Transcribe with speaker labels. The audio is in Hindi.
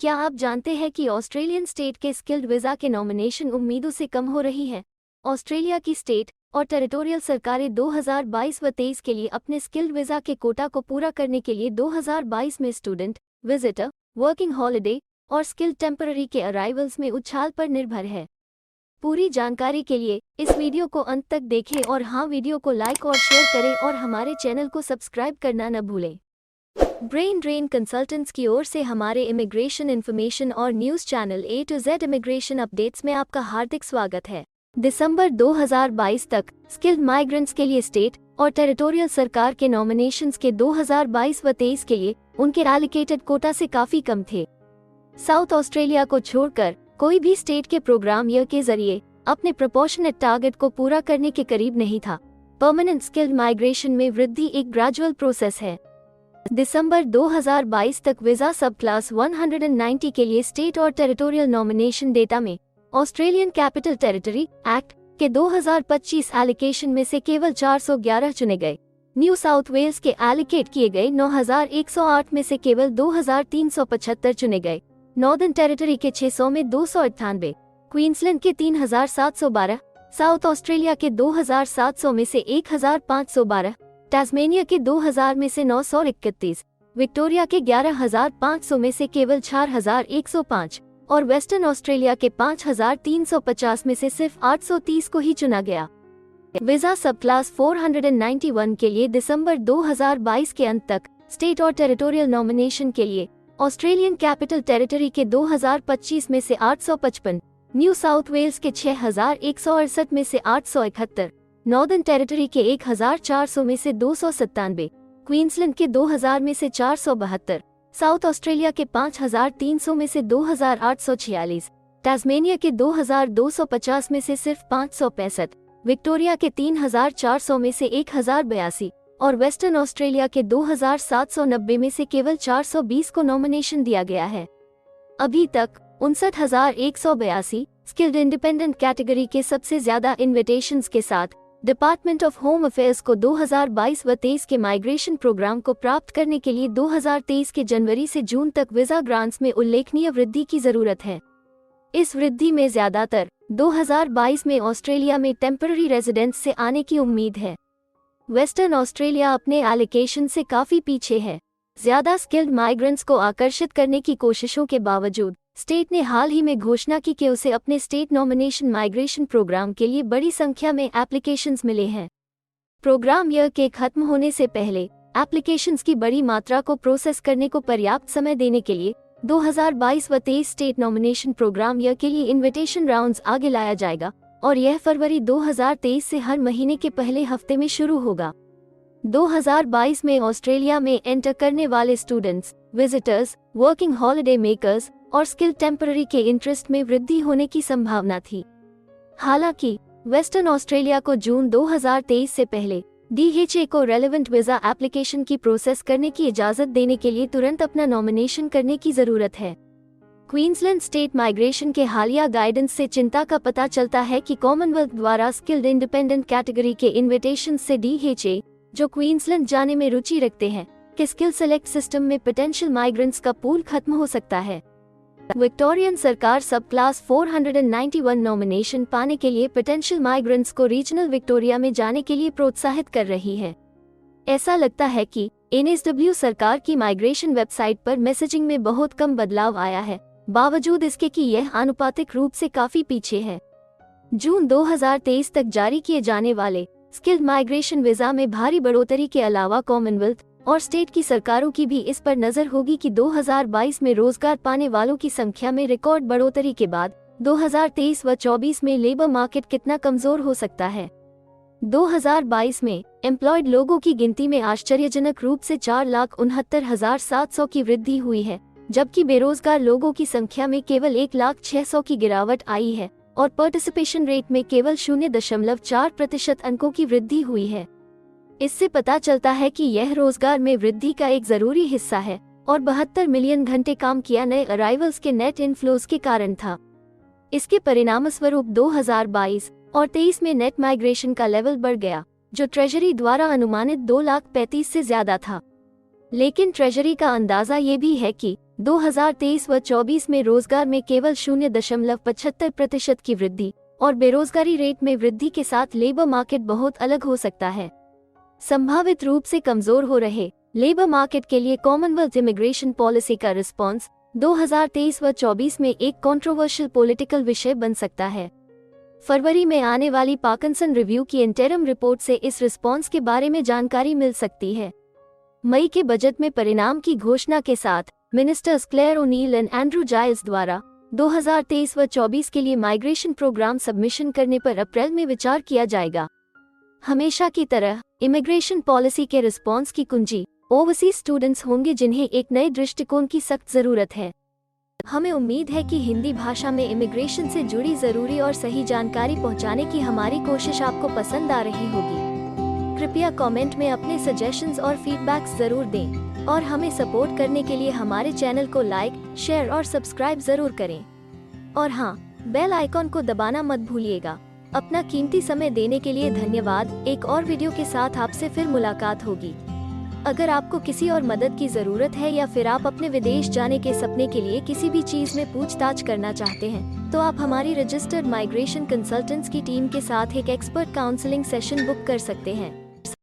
Speaker 1: क्या आप जानते हैं कि ऑस्ट्रेलियन स्टेट के स्किल्ड वीज़ा के नॉमिनेशन उम्मीदों से कम हो रही हैं? ऑस्ट्रेलिया की स्टेट और टेरिटोरियल सरकारें 2022 व 23 के लिए अपने स्किल्ड वीज़ा के कोटा को पूरा करने के लिए 2022 में स्टूडेंट, विजिटर, वर्किंग हॉलिडे और स्किल्ड टेम्पररी के अराइवल्स में उछाल पर निर्भर है। पूरी जानकारी के लिए इस वीडियो को अंत तक देखें और हाँ, वीडियो को लाइक और शेयर करें और हमारे चैनल को सब्सक्राइब करना न भूलें। ब्रेन ड्रेन कंसल्टेंट्स की ओर से हमारे इमिग्रेशन इन्फॉर्मेशन और news channel A to Z immigration updates में आपका हार्दिक स्वागत है। दिसंबर 2022 तक स्किल्ड माइग्रेंट्स के लिए स्टेट और टेरिटोरियल सरकार के नॉमिनेशंस के 2022 व 23 के लिए उनके एलोकेटेड कोटा से काफी कम थे। साउथ ऑस्ट्रेलिया को छोड़कर कोई भी स्टेट के प्रोग्राम ईयर के जरिए अपने प्रोपोर्शनेट टारगेट को पूरा करने के करीब नहीं था। परमानेंट स्किल्ड माइग्रेशन में वृद्धि एक ग्रेजुअल प्रोसेस है। दिसंबर 2022 तक वीज़ा सब क्लास 190 के लिए स्टेट और टेरिटोरियल नॉमिनेशन डेटा में ऑस्ट्रेलियन कैपिटल टेरिटरी एक्ट के 2025 एलोकेशन में से केवल 411 चुने गए। न्यू साउथ वेल्स के एलोकेट किए गए 9108 में से केवल 2375 चुने गए। नॉर्दर्न टेरिटरी के 600 में 298, क्वींसलैंड के 3712, साउथ ऑस्ट्रेलिया के 2700 में से 1512, टास्मेनिया के 2000 में से 931, विक्टोरिया के 11500 में से केवल 4105 और वेस्टर्न ऑस्ट्रेलिया के 5350 में से सिर्फ 830 को ही चुना गया। वीज़ा सब क्लास 491 के लिए दिसंबर 2022 के अंत तक स्टेट और टेरिटोरियल नॉमिनेशन के लिए ऑस्ट्रेलियन कैपिटल टेरिटरी के 2025 में से 855, न्यू साउथ वेल्स के 6168 में से 871, नॉर्दर्न टेरिटरी के 1400 में से 297, क्वींसलैंड के 2000 में से 472, साउथ ऑस्ट्रेलिया के 5300 में से 2846, टास्मेनिया के 2250 में से सिर्फ 565, विक्टोरिया के 3400 में से 1082 और वेस्टर्न ऑस्ट्रेलिया के 2790 में से केवल 420 को नॉमिनेशन दिया गया है। अभी तक 59,182 स्किल्ड इंडिपेंडेंट कैटेगरी के सबसे ज्यादा इन्विटेशंस के साथ डिपार्टमेंट ऑफ होम अफेयर्स को 2022 व 23 के माइग्रेशन प्रोग्राम को प्राप्त करने के लिए 2023 के जनवरी से जून तक वीज़ा ग्रांट्स में उल्लेखनीय वृद्धि की जरूरत है। इस वृद्धि में ज्यादातर 2022 में ऑस्ट्रेलिया में टेम्पररी रेजिडेंट्स से आने की उम्मीद है। वेस्टर्न ऑस्ट्रेलिया अपने एलोकेशन से काफी पीछे है। ज्यादा स्किल्ड माइग्रेंट्स को आकर्षित करने की कोशिशों के बावजूद स्टेट ने हाल ही में घोषणा की कि उसे अपने स्टेट नॉमिनेशन माइग्रेशन प्रोग्राम के लिए बड़ी संख्या में एप्लीकेशंस मिले हैं। प्रोग्राम ईयर के खत्म होने से पहले एप्लीकेशंस की बड़ी मात्रा को प्रोसेस करने को पर्याप्त समय देने के लिए 2022 व 23 स्टेट नॉमिनेशन प्रोग्राम ईयर के लिए इन्विटेशन राउंड्स आगे लाया जाएगा और यह फरवरी 2023 से हर महीने के पहले हफ्ते में शुरू होगा। 2022 में ऑस्ट्रेलिया में एंटर करने वाले students, visitors, working holiday makers और स्किल्ड टेम्पररी के इंटरेस्ट में वृद्धि होने की संभावना थी। हालांकि वेस्टर्न ऑस्ट्रेलिया को जून 2023 से पहले DHA को रेलेवेंट वीज़ा एप्लीकेशन की प्रोसेस करने की इजाजत देने के लिए तुरंत अपना नॉमिनेशन करने की जरूरत है। क्वींसलैंड स्टेट माइग्रेशन के हालिया गाइडेंस से चिंता का पता चलता है कि कॉमनवेल्थ द्वारा स्किल्ड इंडिपेंडेंट कैटेगरी के इन्विटेशन से DHA, जो क्वींसलैंड जाने में रुचि रखते हैं, कि स्किल सेलेक्ट सिस्टम में पोटेंशियल माइग्रेंट्स का पूल खत्म हो सकता है। विक्टोरियन सरकार सब क्लास 491 नॉमिनेशन पाने के लिए पोटेंशियल माइग्रेंट्स को रीजनल विक्टोरिया में जाने के लिए प्रोत्साहित कर रही है। ऐसा लगता है कि NSW सरकार की माइग्रेशन वेबसाइट पर मैसेजिंग में बहुत कम बदलाव आया है, बावजूद इसके कि यह आनुपातिक रूप से काफी पीछे है। जून 2023 तक जारी किए जाने वाले स्किल्ड माइग्रेशन वीज़ा में भारी बढ़ोतरी के अलावा कॉमनवेल्थ और स्टेट की सरकारों की भी इस पर नजर होगी कि 2022 में रोजगार पाने वालों की संख्या में रिकॉर्ड बढ़ोतरी के बाद 2023 व 24 में लेबर मार्केट कितना कमजोर हो सकता है। 2022 में एम्प्लॉयड लोगों की गिनती में आश्चर्यजनक रूप से 4,69,700 की वृद्धि हुई है, जबकि बेरोजगार लोगों की संख्या में केवल 1,06,000 की गिरावट आई है और पार्टिसिपेशन रेट में केवल 0.4% अंकों की वृद्धि हुई है। इससे पता चलता है कि यह रोजगार में वृद्धि का एक जरूरी हिस्सा है और 72 मिलियन घंटे काम किया नए अराइवल्स के नेट इनफ्लोज के कारण था। इसके परिणामस्वरूप 2022 और 23 में नेट माइग्रेशन का लेवल बढ़ गया, जो ट्रेजरी द्वारा अनुमानित 2,35,000 से ज्यादा था। लेकिन ट्रेजरी का अंदाजा ये भी है कि 2023 व 24 में रोजगार में केवल 0.75% की वृद्धि और बेरोजगारी रेट में वृद्धि के साथ लेबर मार्केट बहुत अलग हो सकता है। संभावित रूप से कमजोर हो रहे लेबर मार्केट के लिए कॉमनवेल्थ इमिग्रेशन पॉलिसी का रिस्पॉन्स 2023 व 24 में एक कंट्रोवर्शियल पॉलिटिकल विषय बन सकता है। फरवरी में आने वाली पार्किंसन रिव्यू की इंटरिम रिपोर्ट से इस रिस्पॉन्स के बारे में जानकारी मिल सकती है। मई के बजट में परिणाम की घोषणा के साथ ministers Clare O'Neill and Andrew Giles द्वारा 2023 व 24 के लिए माइग्रेशन प्रोग्राम सबमिशन करने पर अप्रैल में विचार किया जाएगा। हमेशा की तरह इमिग्रेशन पॉलिसी के रिस्पॉन्स की कुंजी ओवरसीज स्टूडेंट्स होंगे, जिन्हें एक नए दृष्टिकोण की सख्त जरूरत है। हमें उम्मीद है कि हिंदी भाषा में इमिग्रेशन से जुड़ी जरूरी और सही जानकारी पहुंचाने की हमारी कोशिश आपको पसंद आ रही होगी। कृपया कमेंट में अपने सजेशंस और फीडबैक्स जरूर दें और हमें सपोर्ट करने के लिए हमारे चैनल को लाइक, शेयर और सब्सक्राइब जरूर करें। और हाँ, बेल आइकॉन को दबाना मत भूलिएगा। अपना कीमती समय देने के लिए धन्यवाद। एक और वीडियो के साथ आपसे फिर मुलाकात होगी। अगर आपको किसी और मदद की जरूरत है या फिर आप अपने विदेश जाने के सपने के लिए किसी भी चीज में पूछताछ करना चाहते हैं, तो आप हमारी रजिस्टर्ड माइग्रेशन कंसल्टेंट्स की टीम के साथ एक एक्सपर्ट काउंसलिंग सेशन बुक कर सकते हैं।